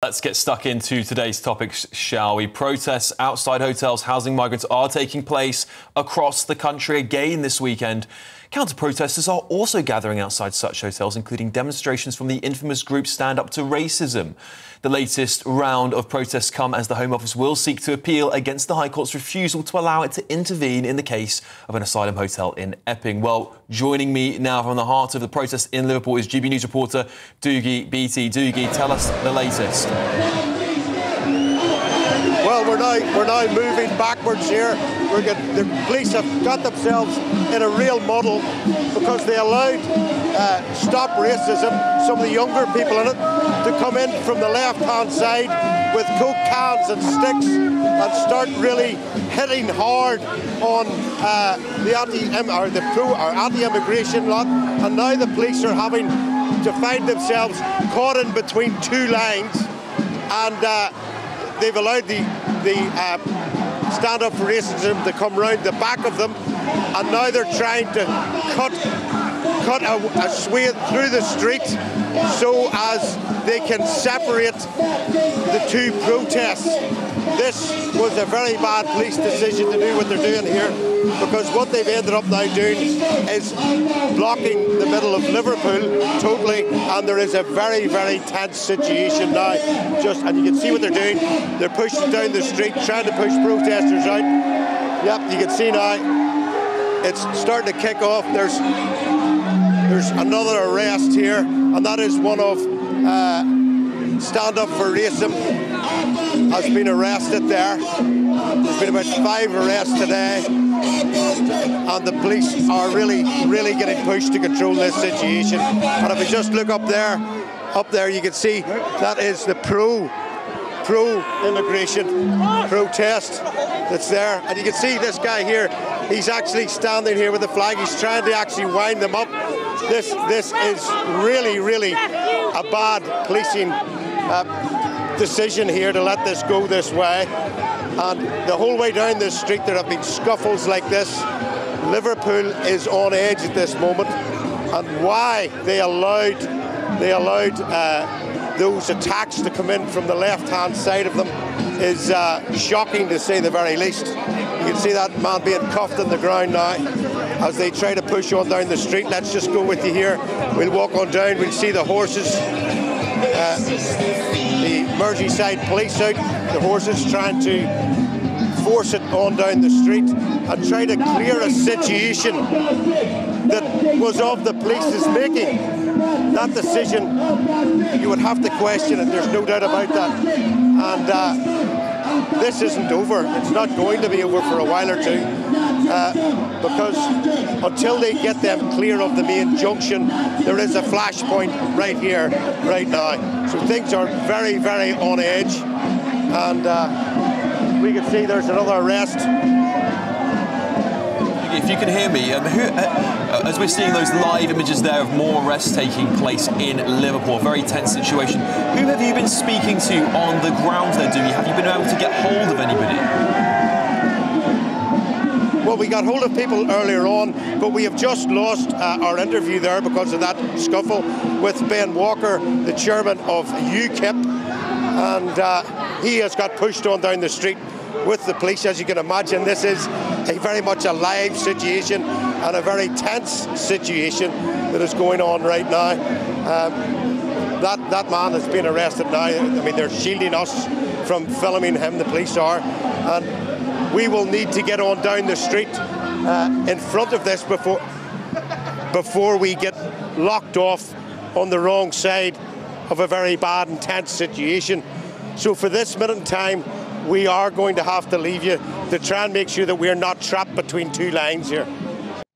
Let's get stuck into today's topics, shall we? Protests outside hotels housing migrants are taking place across the country again this weekend. Counter-protesters are also gathering outside such hotels, including demonstrations from the infamous group Stand Up to Racism. The latest round of protests come as the Home Office will seek to appeal against the High Court's refusal to allow it to intervene in the case of an asylum hotel in Epping. Well, joining me now from the heart of the protest in Liverpool is GB News reporter Dougie Beattie. Dougie, tell us the latest. Well, we're now moving backwards here. The police have got themselves in a real muddle because they allowed Stop Racism, some of the younger people in it, to come in from the left-hand side with Coke cans and sticks and start really hitting hard on the anti-immigration lot. And now the police are having to find themselves caught in between two lines, and they've allowed the Stand Up for Racism to come round the back of them, and now they're trying to cut a swathe through the street so as they can separate the two protests. This was a very bad police decision to do what they're doing here, because what they've ended up now doing is blocking the middle of Liverpool totally, and there is a very, very tense situation now. And you can see what they're doing. They're pushing down the street, trying to push protesters out. Yep, you can see now it's starting to kick off. There's another arrest here, and that is one of Stand Up for Racism has been arrested there. There's been about 5 arrests today, and the police are really getting pushed to control this situation. And if we just look up there you can see that is the pro-immigration protest that's there. And you can see this guy here, he's actually standing here with the flag. He's trying to actually wind them up. This is really a bad policing decision here to let this go this way. And the whole way down this street there have been scuffles like this. Liverpool is on edge at this moment, and why they allowed those attacks to come in from the left-hand side of them is shocking, to say the very least. You can see that man being cuffed on the ground now as they try to push on down the street. Let's just go with you here. We'll walk on down. We'll see the horses, the Merseyside police out, the horses trying to force it on down the street and try to clear a situation that was of the police's making. That decision, you would have to question it, there's no doubt about that. And this isn't over. It's not going to be over for a while or two, because until they get them clear of the main junction, there is a flashpoint right here, right now. So things are very on edge, and we can see there's another arrest. If you can hear me, as we're seeing those live images there of more arrests taking place in Liverpool, a very tense situation. Who have you been speaking to on the ground there, Dougie? Have you been able to get hold of anybody? Well, we got hold of people earlier on, but we have just lost our interview there because of that scuffle with Ben Walker, the chairman of UKIP, and he has got pushed on down the street with the police. As you can imagine, this is a very much a live situation and a very tense situation that is going on right now. That man has been arrested now. I mean, they're shielding us from filming him, the police are, and we will need to get on down the street in front of this before we get locked off on the wrong side of a very bad and tense situation. So for this minute in time, we are going to have to leave you to try and make sure that we're not trapped between two lines here.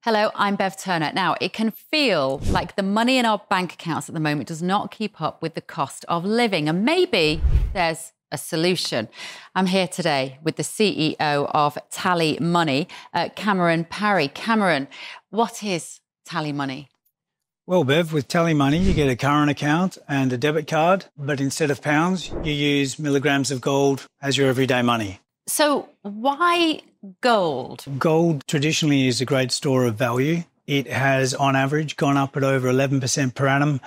Hello, I'm Bev Turner. Now, it can feel like the money in our bank accounts at the moment does not keep up with the cost of living, and maybe there's a solution. I'm here today with the CEO of TallyMoney, Cameron Parry. Cameron, what is TallyMoney? Well, Bev, with TallyMoney, you get a current account and a debit card, but instead of pounds, you use milligrams of gold as your everyday money. So why gold? Gold traditionally is a great store of value. It has, on average, gone up at over 11% per annum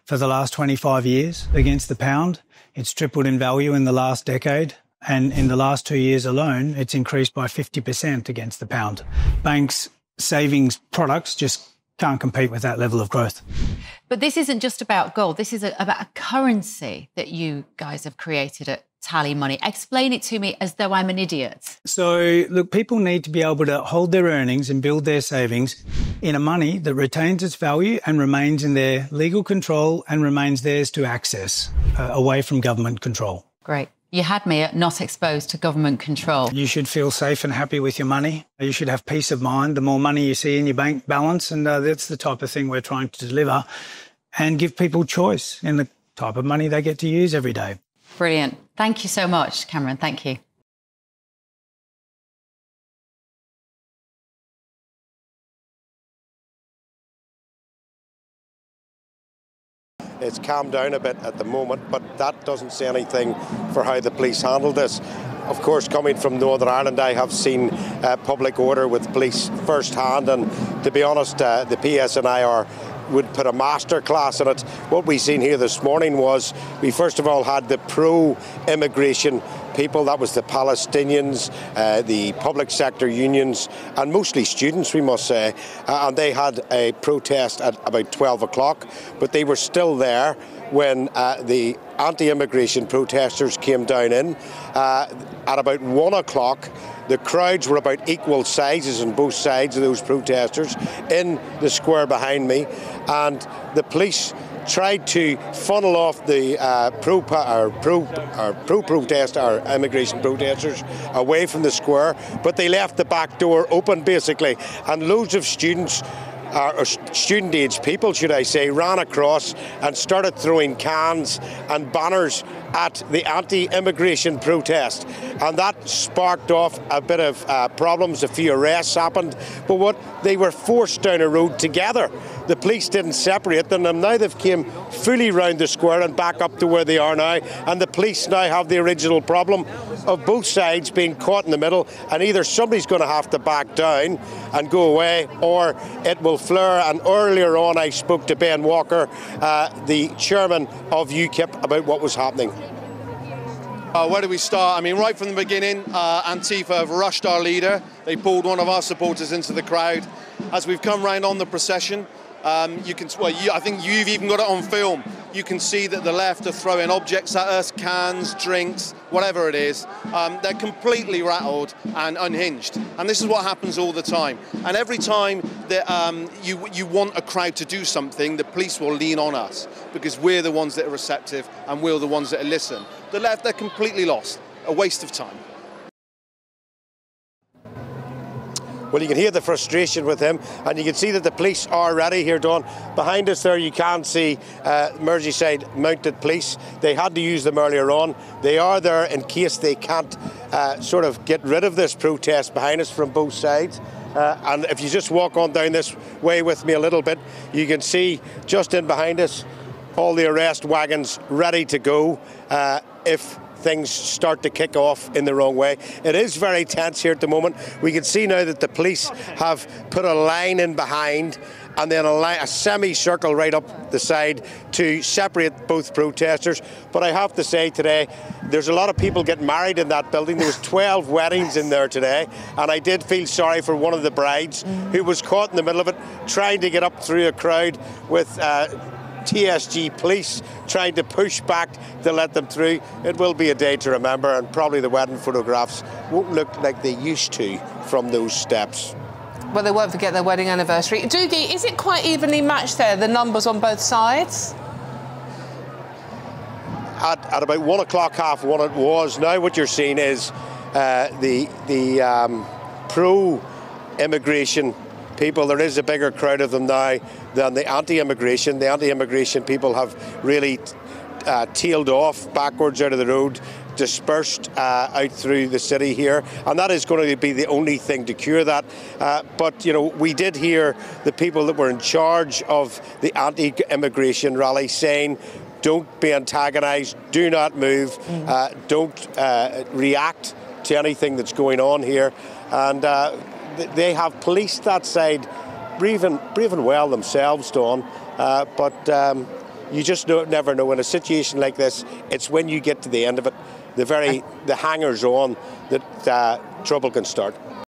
for the last 25 years against the pound. It's tripled in value in the last decade. And in the last 2 years alone, it's increased by 50% against the pound. Banks' savings products just can't compete with that level of growth. But this isn't just about gold. This is about a currency that you guys have created at TallyMoney. Explain it to me as though I'm an idiot. So, look, people need to be able to hold their earnings and build their savings in a money that retains its value and remains in their legal control and remains theirs to access, away from government control. Great. You had me at not exposed to government control. You should feel safe and happy with your money. You should have peace of mind the more money you see in your bank balance, and that's the type of thing we're trying to deliver, and give people choice in the type of money they get to use every day. Brilliant. Thank you so much, Cameron. Thank you. It's calmed down a bit at the moment, but that doesn't say anything for how the police handle this. Of course, coming from Northern Ireland, I have seen public order with police firsthand, and to be honest, the PSNI would put a masterclass in it. What we seen here this morning was we first of all had the pro-immigration people, that was the Palestinians, the public sector unions, and mostly students, we must say, and they had a protest at about 12 o'clock, but they were still there when the anti-immigration protesters came down in. At about 1 o'clock, the crowds were about equal sizes on both sides of those protesters in the square behind me, and the police tried to funnel off the pro-protest or immigration protesters away from the square, but they left the back door open basically, and loads of students, or student-age people, should I say, ran across and started throwing cans and banners at the anti-immigration protest, and that sparked off a bit of problems. A few arrests happened, but what they were forced down a road together. The police didn't separate them, and now they've came fully round the square and back up to where they are now, and the police now have the original problem of both sides being caught in the middle, and either somebody's going to have to back down and go away, or it will flare. And earlier on I spoke to Ben Walker, the chairman of UKIP, about what was happening. Where do we start? I mean, right from the beginning, Antifa have rushed our leader. They pulled one of our supporters into the crowd. As we've come round on the procession, you can, I think you've even got it on film. You can see that the left are throwing objects at us, cans, drinks, whatever it is. They're completely rattled and unhinged. And this is what happens all the time. And every time that you want a crowd to do something, the police will lean on us because we're the ones that are receptive and we're the ones that listen. The left, they're completely lost. A waste of time. Well, you can hear the frustration with him, and you can see that the police are ready here, Dawn. Behind us there, you can see Merseyside mounted police. They had to use them earlier on. They are there in case they can't sort of get rid of this protest behind us from both sides. And if you just walk on down this way with me a little bit, you can see just in behind us all the arrest wagons ready to go if things start to kick off in the wrong way. It is very tense here at the moment. We can see now that the police have put a line in behind and then a semicircle right up the side to separate both protesters. But I have to say today, there's a lot of people getting married in that building. There was 12 weddings in there today, and I did feel sorry for one of the brides who was caught in the middle of it, trying to get up through a crowd with TSG police trying to push back to let them through. It will be a day to remember, and probably the wedding photographs won't look like they used to from those steps. Well, they won't forget their wedding anniversary. Dougie, is it quite evenly matched there, the numbers on both sides? At about 1 o'clock, half one it was. Now what you're seeing is the pro-immigration people. There is a bigger crowd of them now than the anti-immigration. The anti-immigration people have really tailed off backwards out of the road, dispersed out through the city here, and that is going to be the only thing to cure that. But, you know, we did hear the people that were in charge of the anti-immigration rally saying, don't be antagonised, do not move, don't react to anything that's going on here. And they have policed that side breathing well themselves, Dawn. But you just never know. In a situation like this, it's when you get to the end of it, the hangers on, that trouble can start.